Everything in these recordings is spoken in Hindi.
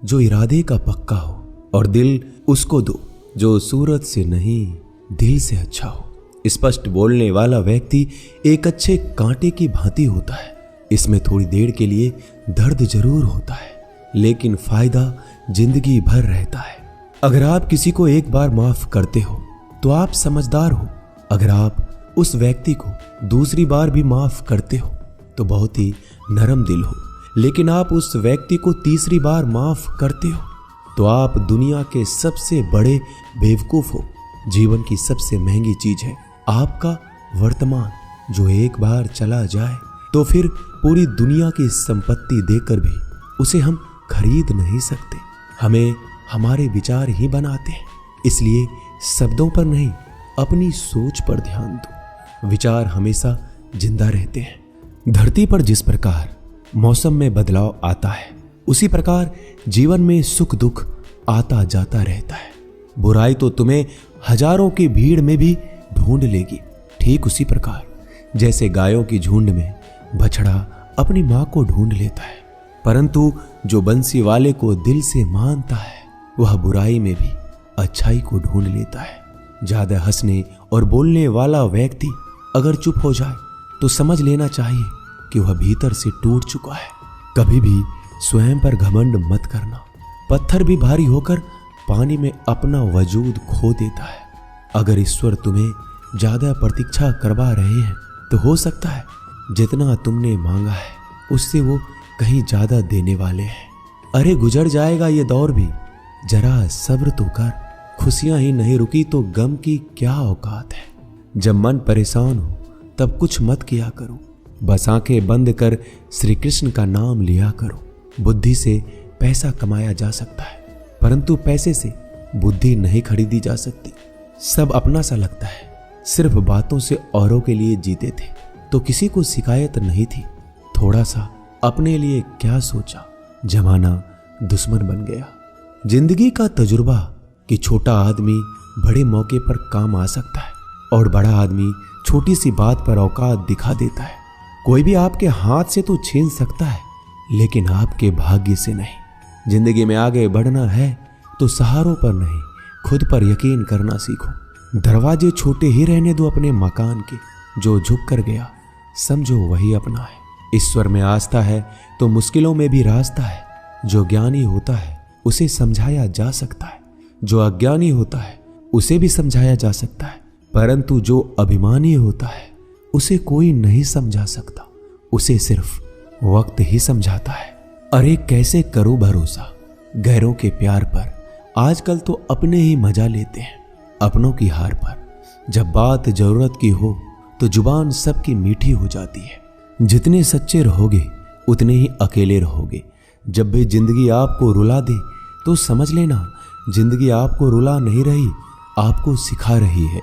जो इरादे का पक्का हो, और दिल उसको दो जो सूरत से नहीं दिल से अच्छा हो। स्पष्ट बोलने वाला व्यक्ति एक अच्छे कांटे की भांति होता है। इसमें थोड़ी देर के लिए दर्द जरूर होता है, लेकिन फायदा जिंदगी भर रहता है। अगर आप किसी को एक बार माफ करते हो तो आप समझदार हो। अगर आप उस व्यक्ति को दूसरी बार भी माफ करते हो तो बहुत ही नरम दिल हो। लेकिन आप उस व्यक्ति को तीसरी बार माफ करते हो तो आप दुनिया के सबसे बड़े बेवकूफ हो। जीवन की सबसे महंगी चीज है आपका वर्तमान, जो एक बार चला जाए तो फिर पूरी दुनिया की संपत्ति देकर भी उसे हम खरीद नहीं सकते। हमें हमारे विचार ही बनाते हैं, इसलिए शब्दों पर नहीं अपनी सोच पर ध्यान दो। विचार हमेशा जिंदा रहते हैं। धरती पर जिस प्रकार मौसम में बदलाव आता है, उसी प्रकार जीवन में सुख दुख आता जाता रहता है। बुराई तो तुम्हें हजारों की भीड़ में भी ढूंढ लेगी। ठीक उसी प्रकार जैसे गायों की झुंड में बछड़ा अपनी मां को ढूंढ लेता है, परंतु जो बंसी वाले को दिल से मानता है वह बुराई में भी अच्छाई को ढूंढ लेता है। ज्यादा हंसने और बोलने वाला व्यक्ति अगर चुप हो जाए तो समझ लेना चाहिए कि वह भीतर से टूट चुका है। कभी भी स्वयं पर घमंड मत करना। पत्थर भी भारी होकर पानी में अपना वजूद खो देता है। अगर ईश्वर तुम्हें ज्यादा प्रतीक्षा करवा रहे हैं तो हो सकता है जितना तुमने मांगा है उससे वो कहीं ज्यादा देने वाले हैं। अरे गुजर जाएगा ये दौर भी, जरा सब्र तो कर। खुशियां ही नहीं रुकी तो गम की क्या औकात है। जब मन परेशान हो तब कुछ मत किया करो, बस आंखें बंद कर श्री कृष्ण का नाम लिया करो। बुद्धि से पैसा कमाया जा सकता है, परंतु पैसे से बुद्धि नहीं खरीदी जा सकती। सब अपना सा लगता है। सिर्फ बातों से औरों के लिए जीते थे तो किसी को शिकायत नहीं थी। थोड़ा सा अपने लिए क्या सोचा, जमाना दुश्मन बन गया। जिंदगी का तजुर्बा कि छोटा आदमी बड़े मौके पर काम आ सकता है और बड़ा आदमी छोटी सी बात पर औकात दिखा देता है। कोई भी आपके हाथ से तो छीन सकता है, लेकिन आपके भाग्य से नहीं। जिंदगी में आगे बढ़ना है तो सहारों पर नहीं, खुद पर यकीन करना सीखो। दरवाजे छोटे ही रहने दो अपने मकान के। जो झुक कर गया समझो वही अपना है। ईश्वर में आस्था है तो मुश्किलों में भी रास्ता है। जो ज्ञानी होता है उसे समझाया जा सकता है, जो अज्ञानी होता है उसे भी समझाया जा सकता है, परंतु जो अभिमानी होता है उसे कोई नहीं समझा सकता। उसे सिर्फ वक्त ही समझाता है। अरे कैसे करो भरोसा गैरों के प्यार पर। आजकल तो अपने ही मजा लेते हैं अपनों की हार पर। जब बात जरूरत की हो तो जुबान सबकी मीठी हो जाती है। जितने सच्चे रहोगे उतने ही अकेले रहोगे। जब भी जिंदगी आपको रुला दे तो समझ लेना जिंदगी आपको रुला नहीं रही, आपको सिखा रही है।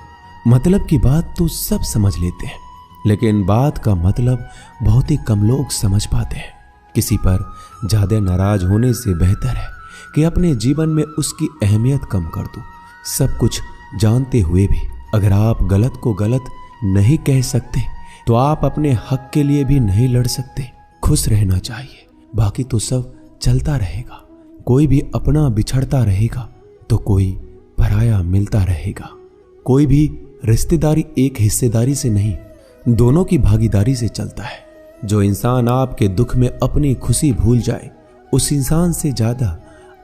मतलब की बात तो सब समझ लेते हैं, लेकिन बात का मतलब बहुत ही कम लोग समझ पाते हैं। किसी पर ज्यादा नाराज होने से बेहतर है कि अपने जीवन में उसकी अहमियत कम कर दो। सब कुछ जानते हुए भी अगर आप गलत को गलत नहीं कह सकते तो आप अपने हक के लिए भी नहीं लड़ सकते। खुश रहना चाहिए, बाकी तो सब चलता रहेगा। कोई भी अपना बिछड़ता रहेगा तो कोई पराया मिलता रहेगा। कोई भी रिश्तेदारी एक हिस्सेदारी से नहीं, दोनों की भागीदारी से चलता है। जो इंसान आपके दुख में अपनी खुशी भूल जाए, उस इंसान से ज्यादा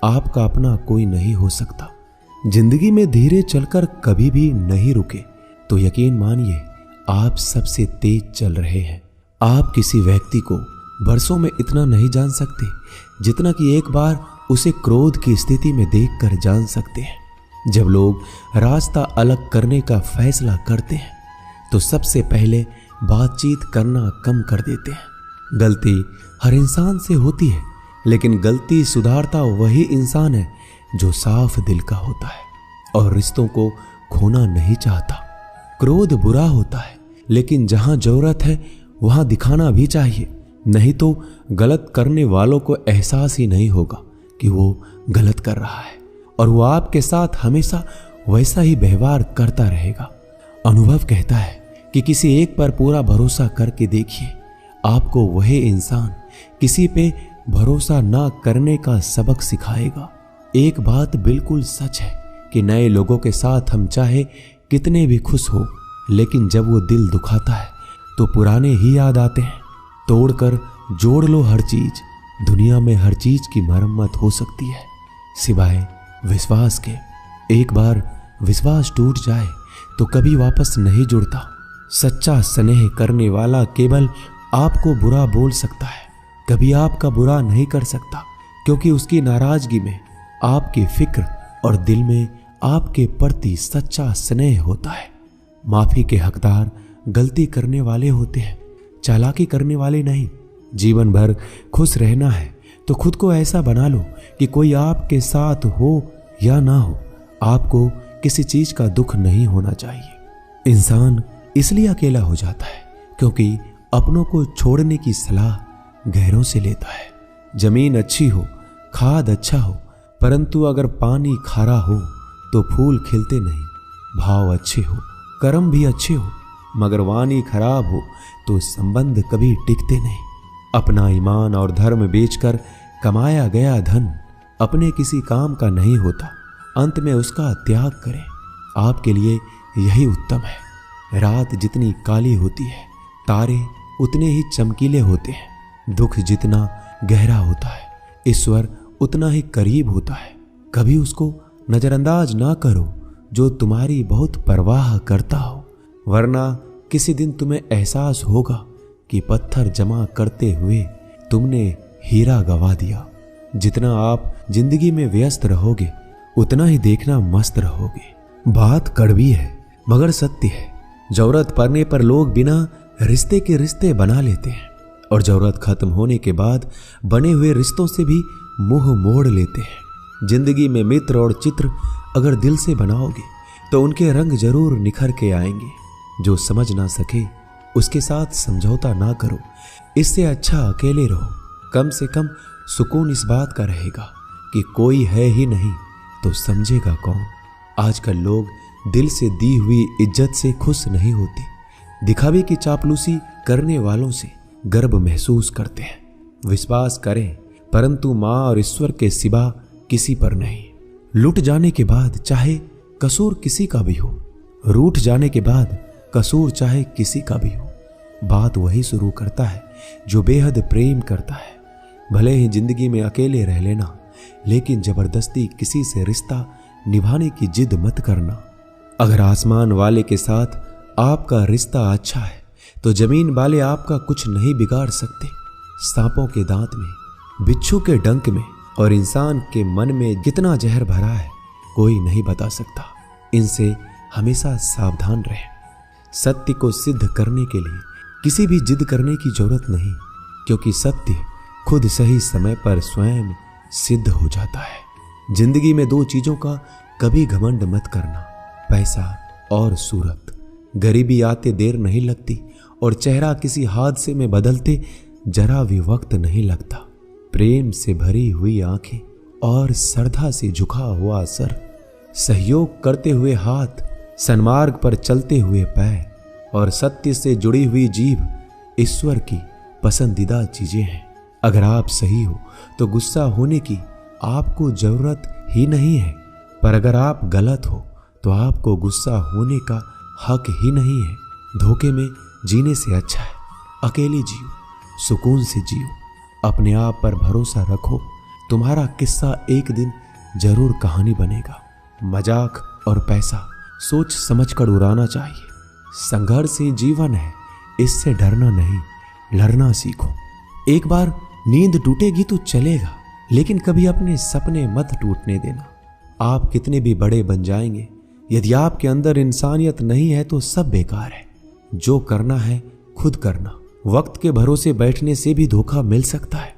आपका अपना कोई नहीं हो सकता। जिंदगी में धीरे चलकर कभी भी नहीं रुके तो यकीन मानिए आप सबसे तेज चल रहे हैं। आप किसी व्यक्ति को बरसों में इतना नहीं जान सकते जितना कि एक बार उसे क्रोध की स्थिति में देखकर जान सकते हैं। जब लोग रास्ता अलग करने का फैसला करते हैं तो सबसे पहले बातचीत करना कम कर देते हैं। गलती हर इंसान से होती है, लेकिन गलती सुधारता वही इंसान है जो साफ दिल का होता है और रिश्तों को खोना नहीं चाहता। क्रोध बुरा होता है, लेकिन जहां जरूरत है वहां दिखाना भी चाहिए, नहीं तो गलत करने वालों को एहसास ही नहीं होगा कि वो गलत कर रहा है और वो आपके साथ हमेशा वैसा ही व्यवहार करता रहेगा। अनुभव कहता है कि किसी एक पर पूरा भरोसा करके देखिए, आपको वही इंसान किसी पे भरोसा ना करने का सबक सिखाएगा। एक बात बिल्कुल सच है कि नए लोगों के साथ हम चाहे कितने भी खुश हो, लेकिन जब वो दिल दुखाता है तो पुराने ही याद आते हैं। तोड़कर जोड़ लो हर चीज, दुनिया में हर चीज की मरम्मत हो सकती है सिवाय विश्वास के। एक बार विश्वास टूट जाए तो कभी वापस नहीं जुड़ता। सच्चा स्नेह करने वाला केवल आपको बुरा बोल सकता है, कभी आपका बुरा नहीं कर सकता, क्योंकि उसकी नाराजगी में आपकी फिक्र और दिल में आपके प्रति सच्चा स्नेह होता है। माफी के हकदार गलती करने वाले होते हैं, चालाकी करने वाले नहीं। जीवन भर खुश रहना है तो खुद को ऐसा बना लो कि कोई आपके साथ हो या ना हो, आपको किसी चीज का दुख नहीं होना चाहिए। इंसान इसलिए अकेला हो जाता है क्योंकि अपनों को छोड़ने की सलाह गैरों से लेता है। जमीन अच्छी हो, खाद अच्छा हो, परंतु अगर पानी खारा हो तो फूल खिलते नहीं। भाव अच्छे हो, कर्म भी अच्छे हो, मगर वाणी खराब हो तो संबंध कभी टिकते नहीं। अपना ईमान और धर्म बेचकर कमाया गया धन अपने किसी काम का नहीं होता, अंत में उसका त्याग करें। आपके लिए यही उत्तम है। रात जितनी काली होती है, तारे उतने ही चमकीले होते हैं। दुख जितना गहरा होता है, ईश्वर उतना ही करीब होता है। कभी उसको नजरअंदाज ना करो जो तुम्हारी बहुत परवाह करता हो, वरना किसी दिन तुम्हें एहसास होगा कि पत्थर जमा करते हुए तुमने हीरा गवा दिया। जितना आप जिंदगी में व्यस्त रहोगे उतना ही देखना मस्त रहोगे। बात कड़वी है मगर सत्य है। जरूरत पड़ने पर लोग बिना रिश्ते के रिश्ते बना लेते हैं और जरूरत खत्म होने के बाद बने हुए रिश्तों से भी मुंह मोड़ लेते हैं। जिंदगी में मित्र और चित्र अगर दिल से बनाओगे तो उनके रंग जरूर निखर के आएंगे। जो समझ ना सके उसके साथ समझौता ना करो, इससे अच्छा अकेले रहो। कम से कम सुकून इस बात का रहेगा कि कोई है ही नहीं तो समझेगा कौन। आजकल लोग दिल से दी हुई इज्जत से खुश नहीं होते, दिखावे की चापलूसी करने वालों से गर्व महसूस करते हैं। विश्वास करें परंतु मां और ईश्वर के सिवा किसी पर नहीं। लुट जाने के बाद चाहे कसूर किसी का भी हो, रूठ जाने के बाद कसूर चाहे किसी का भी हो, बात वही शुरू करता है जो बेहद प्रेम करता है। भले ही जिंदगी में अकेले रह लेना, लेकिन जबरदस्ती किसी से रिश्ता निभाने की जिद मत करना। अगर आसमान वाले के साथ आपका रिश्ता अच्छा है तो जमीन वाले आपका कुछ नहीं बिगाड़ सकते। सांपों के दांत में, बिच्छू के डंक में और इंसान के मन में कितना जहर भरा है कोई नहीं बता सकता। इनसे हमेशा सावधान रहें। सत्य को सिद्ध करने के लिए किसी भी जिद करने की जरूरत नहीं, क्योंकि सत्य खुद सही समय पर स्वयं सिद्ध हो जाता है। जिंदगी में दो चीजों का कभी घमंड मत करना, पैसा और सूरत। गरीबी आते देर नहीं लगती और चेहरा किसी हादसे में बदलते जरा भी वक्त नहीं लगता। प्रेम से भरी हुई आंखें और श्रद्धा से झुका हुआ सर, सहयोग करते हुए हाथ, सन्मार्ग पर चलते हुए पैर और सत्य से जुड़ी हुई जीभ ईश्वर की पसंदीदा चीजें हैं। अगर आप सही हो तो गुस्सा होने की आपको जरूरत ही नहीं है, पर अगर आप गलत हो तो आपको गुस्सा होने का हक ही नहीं है। धोखे में जीने से अच्छा है अकेले जियो, सुकून से जियो, अपने आप पर भरोसा रखो। तुम्हारा किस्सा एक दिन जरूर कहानी बनेगा। मजाक और पैसा सोच समझकर उड़ाना चाहिए। संघर्ष ही जीवन है, इससे डरना नहीं, लड़ना सीखो। एक बार नींद टूटेगी तो चलेगा, लेकिन कभी अपने सपने मत टूटने देना। आप कितने भी बड़े बन जाएंगे, यदि आपके अंदर इंसानियत नहीं है तो सब बेकार है। जो करना है खुद करना। वक्त के भरोसे बैठने से भी धोखा मिल सकता है।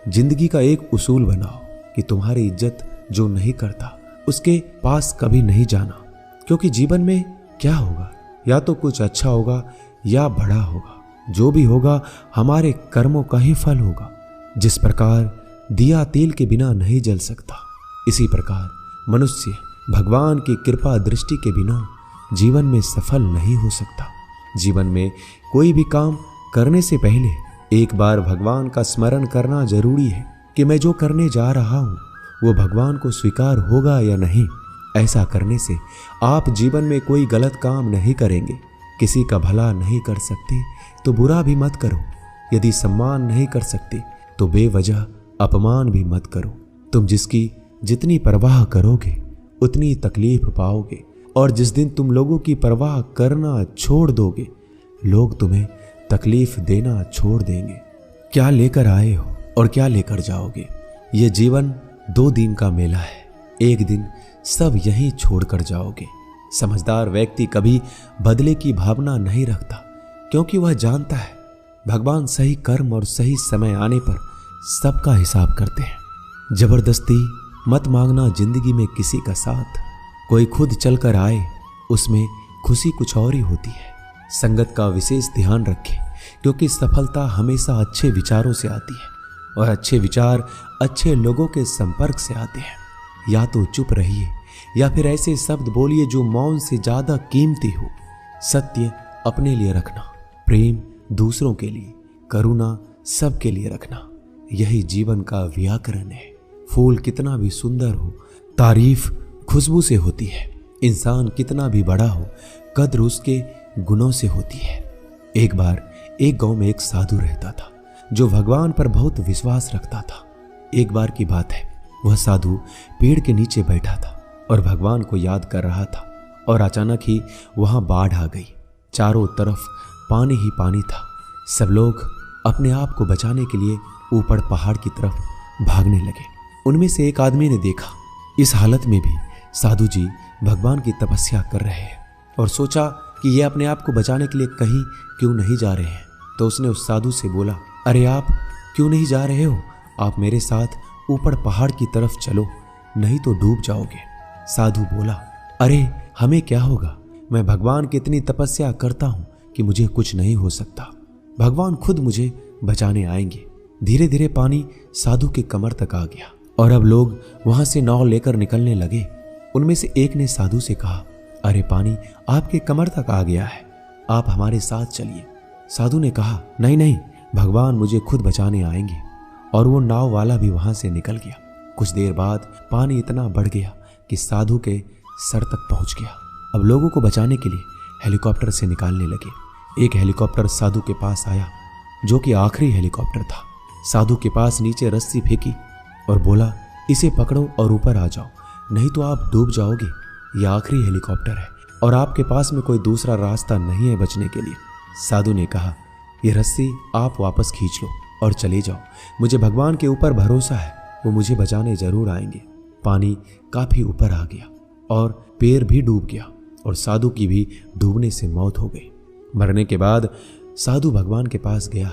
जिंदगी का एक उसूल बनाओ कि तुम्हारी इज्जत जो नहीं करता उसके पास कभी नहीं जाना, क्योंकि जीवन में क्या होगा, या तो कुछ अच्छा होगा या बड़ा होगा। जो भी होगा हमारे कर्मों का ही फल होगा। जिस प्रकार दिया तेल के बिना नहीं जल सकता, इसी प्रकार मनुष्य भगवान की कृपा दृष्टि के बिना जीवन में सफल नहीं हो सकता। जीवन में कोई भी काम करने से पहले एक बार भगवान का स्मरण करना जरूरी है कि मैं जो करने जा रहा हूं वो भगवान को स्वीकार होगा या नहीं। ऐसा करने से आप जीवन में कोई गलत काम नहीं करेंगे। किसी का भला नहीं कर सकते तो बुरा भी मत करो। यदि सम्मान नहीं कर सकते तो बेवजह अपमान भी मत करो। तुम जिसकी जितनी परवाह करोगे उतनी तकलीफ पाओगे, और जिस दिन तुम लोगों की परवाह करना छोड़ दोगे लोग तुम्हें तकलीफ देना छोड़ देंगे। क्या लेकर आए हो और क्या लेकर जाओगे? ये जीवन 2 दिन का मेला है। एक दिन सब यहीं छोड़कर जाओगे। समझदार व्यक्ति कभी बदले की भावना नहीं रखता, क्योंकि वह जानता है भगवान सही कर्म और सही समय आने पर सबका हिसाब करते हैं। जबरदस्ती मत मांगना जिंदगी में किसी का साथ। कोई खुद चलकर आए उसमें खुशी कुछ और ही होती है। संगत का विशेष ध्यान रखें, क्योंकि सफलता हमेशा अच्छे विचारों से आती है और अच्छे विचार अच्छे लोगों के संपर्क से आते हैं। या तो चुप रहिए या फिर ऐसे शब्द बोलिए जो मौन से ज्यादा कीमती हो। सत्य अपने लिए रखना, प्रेम दूसरों के लिए, करुणा सबके लिए रखना, यही जीवन का व्याकरण है। फूल कितना भी सुंदर हो, तारीफ खुशबू से होती है। इंसान कितना भी बड़ा हो, कद्र उसके गुणों से होती है। एक बार एक गांव में एक साधु रहता था जो भगवान पर बहुत विश्वास रखता था। एक बार की बात है, वह साधु पेड़ के नीचे बैठा था और भगवान को याद कर रहा था, और अचानक ही वहां बाढ़ आ गई। चारों तरफ पानी ही पानी था। सब लोग अपने आप को बचाने के लिए ऊपर पहाड़ की तरफ भागने लगे। उनमें से एक आदमी ने देखा इस हालत में भी साधु जी भगवान की तपस्या कर रहे हैं, और सोचा कि ये अपने आप को बचाने के लिए कहीं क्यों नहीं जा रहे हैं। तो उसने उस साधु से बोला, अरे आप क्यों नहीं जा रहे हो? आप मेरे साथ ऊपर पहाड़ की तरफ चलो, नहीं तो डूब जाओगे। साधु बोला, अरे हमें क्या होगा? मैं भगवान की इतनी तपस्या करता हूं कि मुझे कुछ नहीं हो सकता। भगवान खुद मुझे बचाने आएंगे। धीरे धीरे पानी साधु के कमर तक आ गया और अब लोग वहां से नाव लेकर निकलने लगे। उनमें से एक ने साधु से कहा, अरे पानी आपके कमर तक आ गया है, आप हमारे साथ चलिए। साधु ने कहा, नहीं नहीं, भगवान मुझे खुद बचाने आएंगे। और वो नाव वाला भी वहां से निकल गया। कुछ देर बाद पानी इतना बढ़ गया कि साधु के सर तक पहुंच गया। अब लोगों को बचाने के लिए हेलीकॉप्टर से निकालने लगे। एक हेलीकॉप्टर साधु के पास आया, जो कि आखिरी हेलीकॉप्टर था। साधु के पास नीचे रस्सी फेंकी और बोला, इसे पकड़ो और ऊपर आ जाओ, नहीं तो आप डूब जाओगे। यह आखिरी हेलीकॉप्टर है और आपके पास में कोई दूसरा रास्ता नहीं है बचने के लिए। साधु ने कहा, यह रस्सी आप वापस खींच लो और चले जाओ। मुझे भगवान के ऊपर भरोसा है, वो मुझे बचाने जरूर आएंगे। पानी काफी ऊपर आ गया और पैर भी डूब गया और साधु की भी डूबने से मौत हो गई। मरने के बाद साधु भगवान के पास गया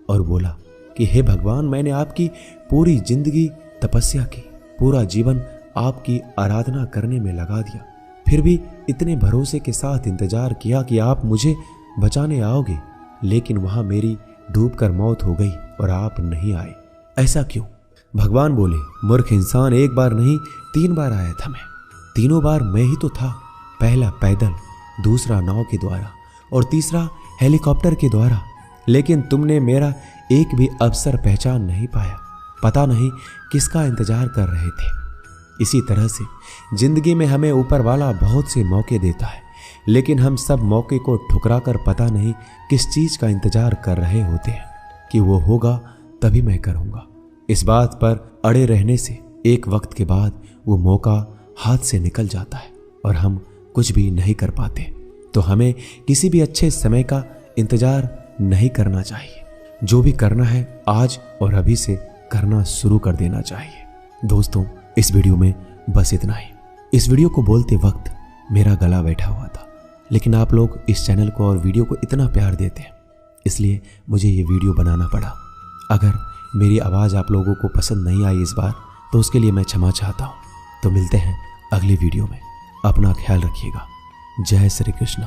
और बोला कि हे भगवान, मैंने आपकी पूरी जिंदगी तपस्या की, पूरा जीवन आपकी आराधना करने में लगा दिया, फिर भी इतने भरोसे के साथ इंतजार किया कि आप मुझे बचाने आओगे, लेकिन वहां मेरी डूबकर मौत हो गई और आप नहीं आए। ऐसा क्यों? भगवान बोले, मूर्ख इंसान, एक बार नहीं 3 बार आया था मैं। तीनों बार मैं ही तो था। पहला पैदल, दूसरा नाव के द्वारा और तीसरा हेलीकॉप्टर के द्वारा, लेकिन तुमने मेरा एक भी अवसर पहचान नहीं पाया। पता नहीं किसका इंतजार कर रहे थे। इसी तरह से जिंदगी में हमें ऊपर वाला बहुत से मौके देता है, लेकिन हम सब मौके को ठुकराकर पता नहीं किस चीज का इंतजार कर रहे होते हैं कि वो होगा तभी मैं करूंगा। इस बात पर अड़े रहने से एक वक्त के बाद वो मौका हाथ से निकल जाता है और हम कुछ भी नहीं कर पाते। तो हमें किसी भी अच्छे समय का इंतजार नहीं करना चाहिए। जो भी करना है आज और अभी से करना शुरू कर देना चाहिए। दोस्तों, इस वीडियो में बस इतना ही। इस वीडियो को बोलते वक्त मेरा गला बैठा हुआ था, लेकिन आप लोग इस चैनल को और वीडियो को इतना प्यार देते हैं, इसलिए मुझे ये वीडियो बनाना पड़ा। अगर मेरी आवाज़ आप लोगों को पसंद नहीं आई इस बार, तो उसके लिए मैं क्षमा चाहता हूँ। तो मिलते हैं अगली वीडियो में। अपना ख्याल रखिएगा। जय श्री कृष्ण।